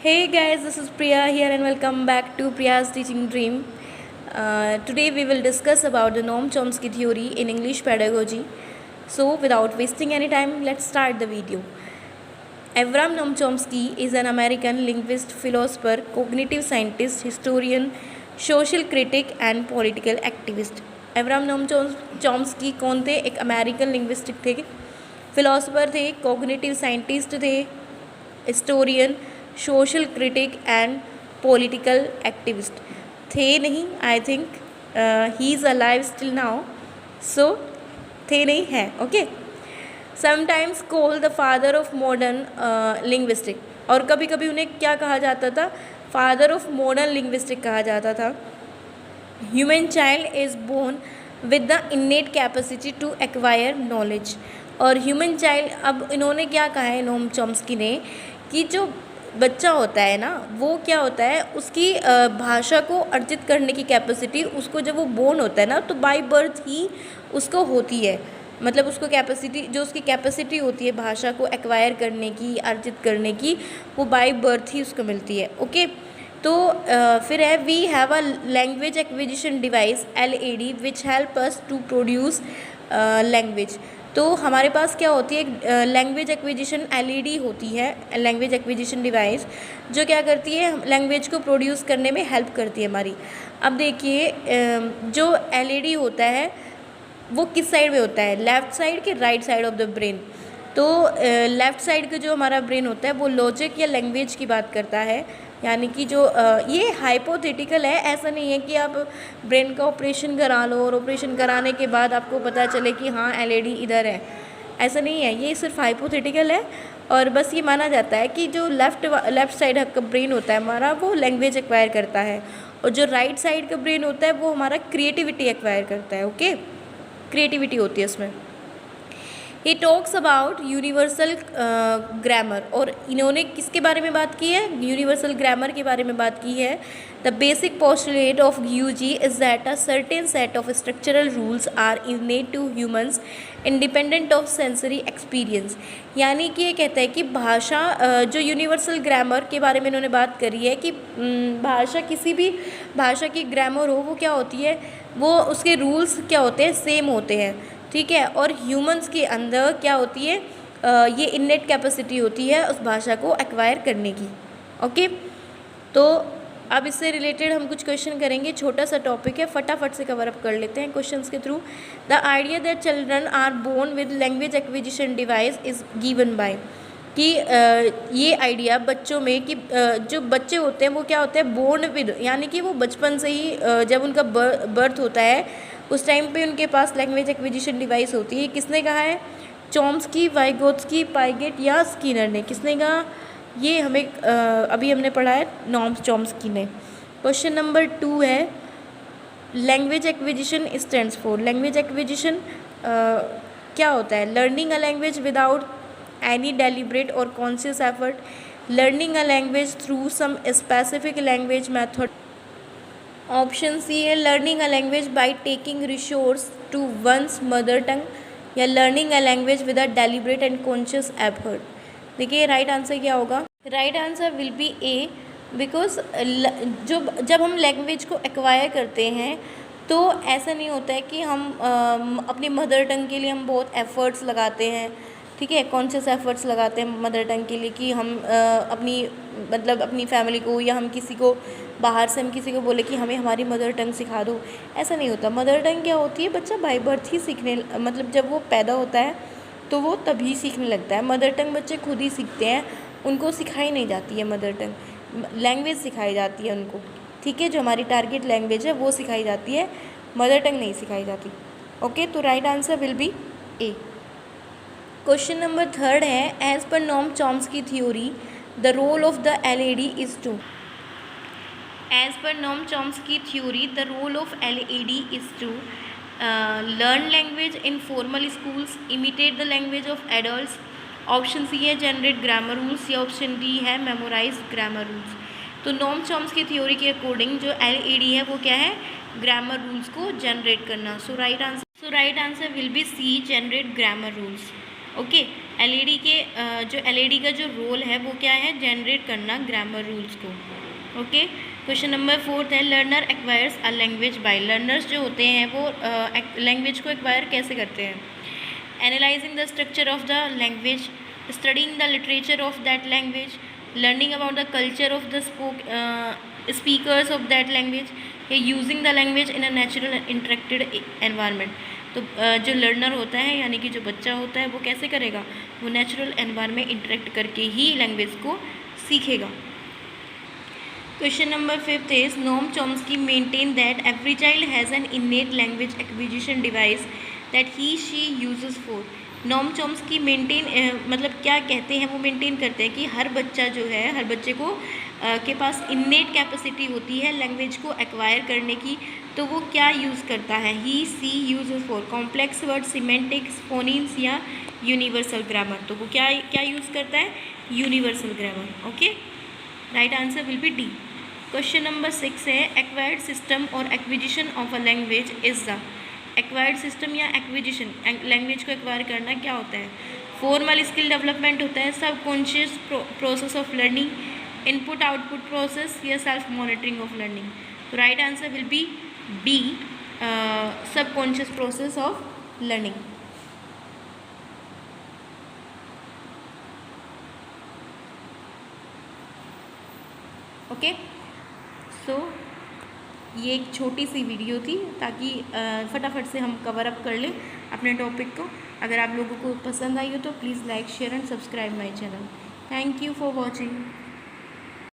Hey guys, this is Priya here and welcome back to Priya's Teaching Dream. Today we will discuss about the Noam Chomsky theory in English pedagogy. So without wasting any time, let's start the video. Avram Noam Chomsky is an American linguist, philosopher, cognitive scientist, historian, social critic and political activist. Avram Noam Chomsky कौन थे? एक American linguistic थे, philosopher थे, cognitive scientist थे, historian, social critic and political activist थे नहीं. I think he is alive still now, so थे नहीं है. Okay, sometimes call the father of modern linguistic, और कभी कभी उन्हें क्या कहा जाता था? फादर ऑफ मॉडर्न लिंग्विस्टिक कहा जाता था. Human child is born with the innate capacity to acquire knowledge. और ह्यूमन चाइल्ड, अब इन्होंने क्या कहा है नोम चॉम्स्की ने, कि जो बच्चा होता है ना, वो क्या होता है, उसकी भाषा को अर्जित करने की कैपेसिटी उसको जब वो बोर्न होता है ना, तो बाय बर्थ ही उसको होती है. मतलब उसको कैपेसिटी, जो उसकी कैपेसिटी होती है भाषा को एक्वायर करने की, अर्जित करने की, वो बाय बर्थ ही उसको मिलती है. ओके, तो फिर है we have a language acquisition device LAD which help us to produce language. तो हमारे पास क्या होती है? लैंग्वेज एक्विजिशन LED होती है, लैंग्वेज एक्विजिशन डिवाइस, जो क्या करती है? लैंग्वेज को प्रोड्यूस करने में हेल्प करती है हमारी. अब देखिए, जो LED होता है वो किस साइड में होता है? लेफ़्ट साइड के right side of the brain. तो लेफ़्ट साइड का जो हमारा ब्रेन होता है वो लॉजिक या लैंग्वेज की बात करता है. यानी कि जो ये हाइपोथेटिकल है, ऐसा नहीं है कि आप ब्रेन का ऑपरेशन करा लो और ऑपरेशन कराने के बाद आपको पता चले कि हाँ LED इधर है. ऐसा नहीं है, ये सिर्फ हाइपोथेटिकल है. और बस ये माना जाता है कि जो लेफ़्ट साइड का ब्रेन होता है हमारा, वो लैंग्वेज एक्वायर करता है, और जो राइट साइड का ब्रेन होता है वो हमारा क्रिएटिविटी एक्वायर करता है. ओके, क्रिएटिविटी होती है उसमें. He talks about universal grammar, और इन्होंने किसके बारे में बात की है? यूनिवर्सल ग्रामर के बारे में बात की है. The basic postulate of UG is that a certain set of structural rules are innate to humans independent of sensory experience. यानी कि ये कहता है कि भाषा, जो यूनिवर्सल ग्रामर के बारे में इन्होंने बात करी है कि भाषा, किसी भी भाषा की ग्रामर हो, वो क्या होती है? वो उसके रूल्स क्या होते हैं? सेम होते हैं. ठीक है, और ह्यूमंस के अंदर क्या होती है? ये इन्नेट कैपेसिटी होती है उस भाषा को एक्वायर करने की. ओके, तो अब इससे रिलेटेड हम कुछ क्वेश्चन करेंगे. छोटा सा टॉपिक है, फटाफट से कवर अप कर लेते हैं क्वेश्चंस के through. The idea that children are born with language acquisition device is given by, कि ये आइडिया बच्चों में, कि जो बच्चे होते हैं वो क्या होते हैं? बोर्न विद, यानी कि वो बचपन से ही जब उनका बर्थ होता है उस टाइम पे उनके पास लैंग्वेज एक्विजिशन डिवाइस होती है. किसने कहा है? चॉम्स्की, वाइगोत्स्की, पाइगेट या स्किनर ने? किसने कहा? ये हमें अभी हमने पढ़ा है, नॉम चॉम्स्की ने. क्वेश्चन नंबर 2 है, language acquisition stands for. Language acquisition क्या होता है? Learning a language without any deliberate or conscious effort, learning a language through some specific language method. Option C है learning a language by taking resource to one's mother tongue, या learning a language with a deliberate and conscious effort. देखिए right answer क्या होगा? Right answer will be A, because जब हम language को acquire करते हैं तो ऐसा नहीं होता है कि हम अपनी मदर टंग के लिए हम बहुत एफ़र्ट्स लगाते हैं. ठीक है, कॉन्शियस एफ़र्ट्स लगाते हैं मदर टंग के लिए, कि हम अपनी फैमिली को, या हम किसी को बाहर से हम किसी को बोले कि हमें हमारी मदर टंग सिखा दो. ऐसा नहीं होता. मदर टंग क्या होती है? बच्चा बाय बर्थ ही सीखने, मतलब जब वो पैदा होता है तो वो तभी सीखने लगता है. मदर टंग बच्चे खुद ही सीखते हैं, उनको सिखाई नहीं जाती है मदर टंग. लैंग्वेज सिखाई जाती है उनको. ठीक है, जो हमारी टारगेट लैंग्वेज है वो सिखाई जाती है, मदर टंग नहीं सिखाई जाती. ओके, तो right answer will be A. Question number 3 है, as per Noam Chomsky theory the role of the LAD is to. As per Noam Chomsky theory, the role of LAD is to learn language in formal schools, imitate the language of adults. Option C है generate grammar rules, या option D है memorize grammar rules. तो Noam Chomsky theory के according जो LAD है वो क्या है? ग्रामर रूल्स को जनरेट करना. So right answer will be C, generate grammar rules. Okay, LED के जो एलईडी का जो रोल है वो क्या है, जनरेट करना ग्रामर रूल्स को। ओके, क्वेश्चन नंबर 4 है लर्नर एक्वायर्स अ लैंग्वेज बाय। लर्नर्स जो होते हैं वो लैंग्वेज को एक्वायर कैसे करते हैं? Analysing the structure of the language, studying the literature of that language, learning about the culture of the speakers of that language, या using the language in a natural interacted environment. तो जो learner होता है यानी कि जो बच्चा होता है वो कैसे करेगा, वो नेचुरल एनवायरनमेंट में इंटरेक्ट करके ही लैंग्वेज को सीखेगा। Question number 5 is Noam Chomsky maintain that every child has an innate language acquisition device that he she uses for. Noam Chomsky maintain मतलब क्या कहते हैं, वो मेंटेन करते हैं कि हर बच्चा जो है, हर बच्चे को के पास इनेट कैपेसिटी होती है लैंग्वेज को एक्वायर करने की, तो वो क्या यूज़ करता है, he see uses for complex word, semantics, phonemes या यूनिवर्सल ग्रामर। तो वो क्या क्या यूज़ करता है, universal grammar. Okay, right answer will be D. Question number 6 है acquired system or acquisition of a language is the. Acquired system या acquisition, language को एक्वायर करना क्या होता है? फॉर्मल स्किल डेवलपमेंट होता है, subconscious process of learning, input output process, या सेल्फ मॉनिटरिंग ऑफ लर्निंग। तो right answer will be B, subconscious process of learning. Okay, so ये एक छोटी सी वीडियो थी ताकि फटाफट से हम कवर अप कर लें अपने टॉपिक को। अगर आप लोगों को पसंद आई हो तो please like, share and subscribe my channel. Thank you for watching.